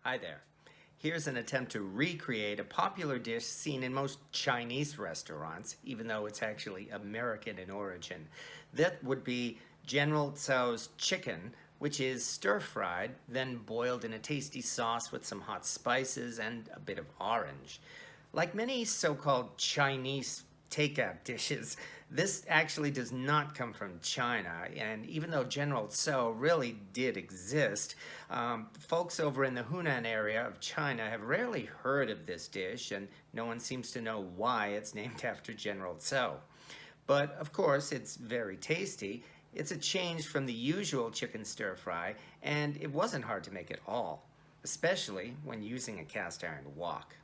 Hi there. Here's an attempt to recreate a popular dish seen in most Chinese restaurants, even though it's actually American in origin. That would be General Tso's chicken, which is stir-fried, then boiled in a tasty sauce with some hot spices and a bit of orange. Like many so-called Chinese takeout dishes, this actually does not come from China. And even though General Tso really did exist, folks over in the Hunan area of China have rarely heard of this dish, and no one seems to know why it's named after General Tso. But of course, it's very tasty. It's a change from the usual chicken stir fry, and it wasn't hard to make at all, especially when using a cast iron wok.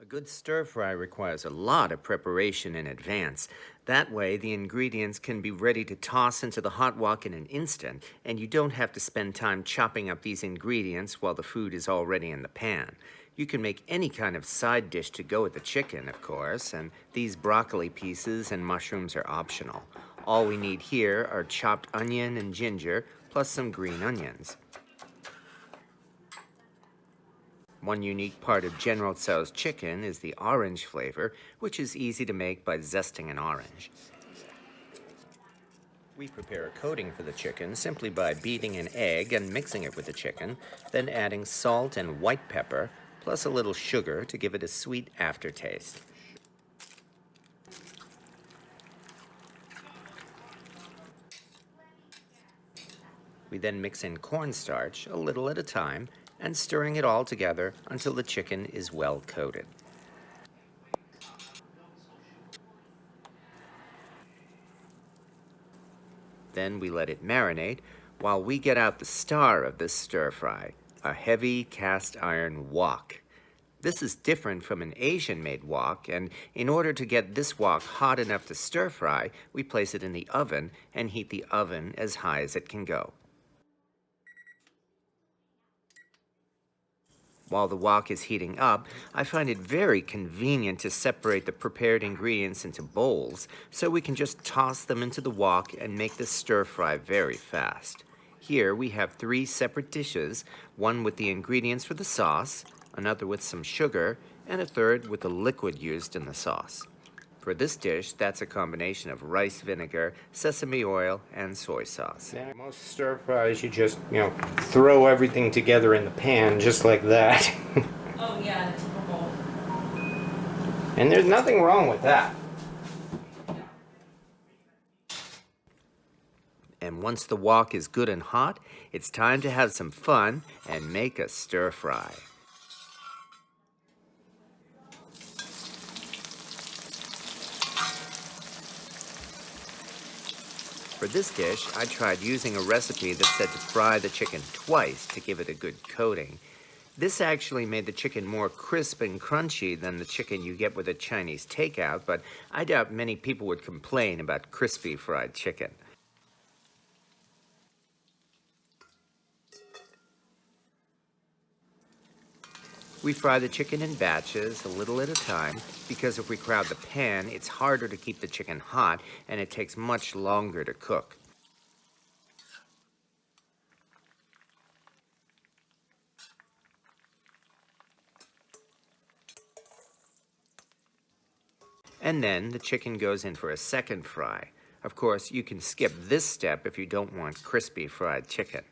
A good stir fry requires a lot of preparation in advance. That way, the ingredients can be ready to toss into the hot wok in an instant, and you don't have to spend time chopping up these ingredients while the food is already in the pan. You can make any kind of side dish to go with the chicken, of course, and these broccoli pieces and mushrooms are optional. All we need here are chopped onion and ginger, plus some green onions. One unique part of General Tso's chicken is the orange flavor, which is easy to make by zesting an orange. We prepare a coating for the chicken simply by beating an egg and mixing it with the chicken, then adding salt and white pepper, plus a little sugar to give it a sweet aftertaste. We then mix in cornstarch, a little at a time, and stirring it all together until the chicken is well coated. Then we let it marinate while we get out the star of this stir fry, a heavy cast iron wok. This is different from an Asian-made wok, and in order to get this wok hot enough to stir fry, we place it in the oven and heat the oven as high as it can go. While the wok is heating up, I find it very convenient to separate the prepared ingredients into bowls so we can just toss them into the wok and make the stir fry very fast. Here we have 3 separate dishes, one with the ingredients for the sauce, another with some sugar, and a third with the liquid used in the sauce. For this dish, that's a combination of rice vinegar, sesame oil, and soy sauce. Now, most stir fries, you just, throw everything together in the pan just like that. Oh yeah, typical. And there's nothing wrong with that. And once the wok is good and hot, it's time to have some fun and make a stir fry. For this dish, I tried using a recipe that said to fry the chicken twice to give it a good coating. This actually made the chicken more crisp and crunchy than the chicken you get with a Chinese takeout, but I doubt many people would complain about crispy fried chicken. We fry the chicken in batches, a little at a time, because if we crowd the pan, it's harder to keep the chicken hot and it takes much longer to cook. And then the chicken goes in for a second fry. Of course, you can skip this step if you don't want crispy fried chicken.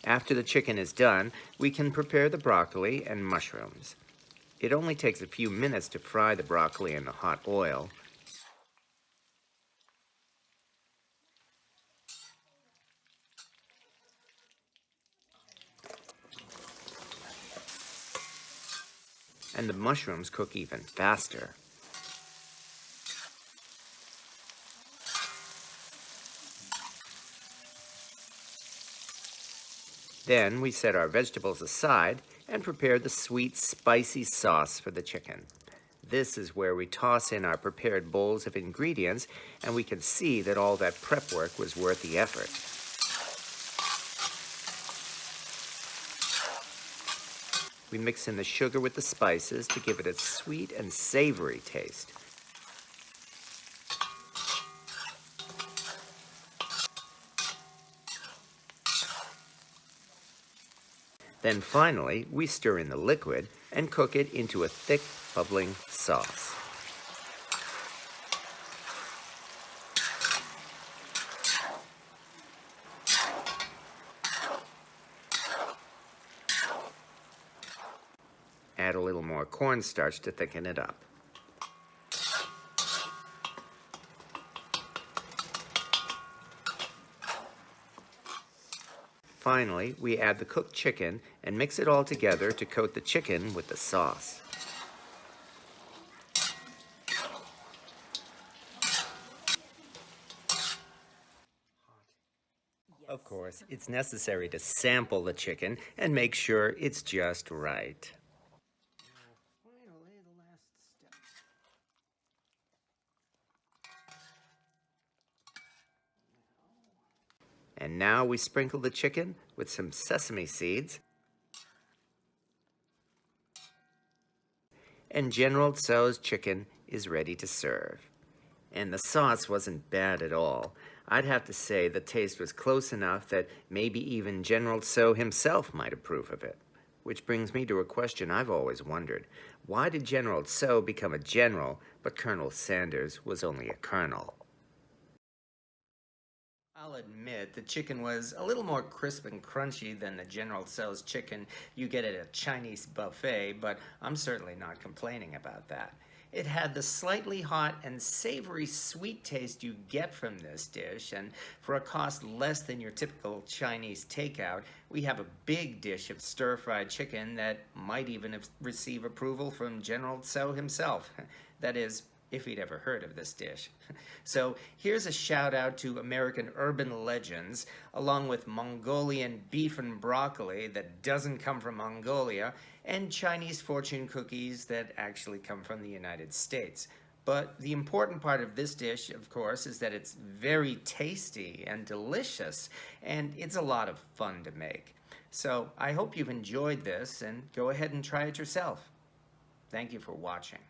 After the chicken is done, we can prepare the broccoli and mushrooms. It only takes a few minutes to fry the broccoli in the hot oil. And the mushrooms cook even faster. Then we set our vegetables aside and prepare the sweet, spicy sauce for the chicken. This is where we toss in our prepared bowls of ingredients, and we can see that all that prep work was worth the effort. We mix in the sugar with the spices to give it a sweet and savory taste. Then finally, we stir in the liquid and cook it into a thick, bubbling sauce. Add a little more cornstarch to thicken it up. Finally, we add the cooked chicken and mix it all together to coat the chicken with the sauce. Of course, it's necessary to sample the chicken and make sure it's just right. And now we sprinkle the chicken with some sesame seeds. And General Tso's chicken is ready to serve. And the sauce wasn't bad at all. I'd have to say the taste was close enough that maybe even General Tso himself might approve of it. Which brings me to a question I've always wondered. Why did General Tso become a general, but Colonel Sanders was only a colonel? I'll admit the chicken was a little more crisp and crunchy than the General Tso's chicken you get at a Chinese buffet, but I'm certainly not complaining about that. It had the slightly hot and savory sweet taste you get from this dish, and for a cost less than your typical Chinese takeout, we have a big dish of stir-fried chicken that might even receive approval from General Tso himself. That is, if he'd ever heard of this dish. So here's a shout out to American urban legends, along with Mongolian beef and broccoli that doesn't come from Mongolia, and Chinese fortune cookies that actually come from the United States. But the important part of this dish, of course, is that it's very tasty and delicious, and it's a lot of fun to make. So I hope you've enjoyed this, and go ahead and try it yourself. Thank you for watching.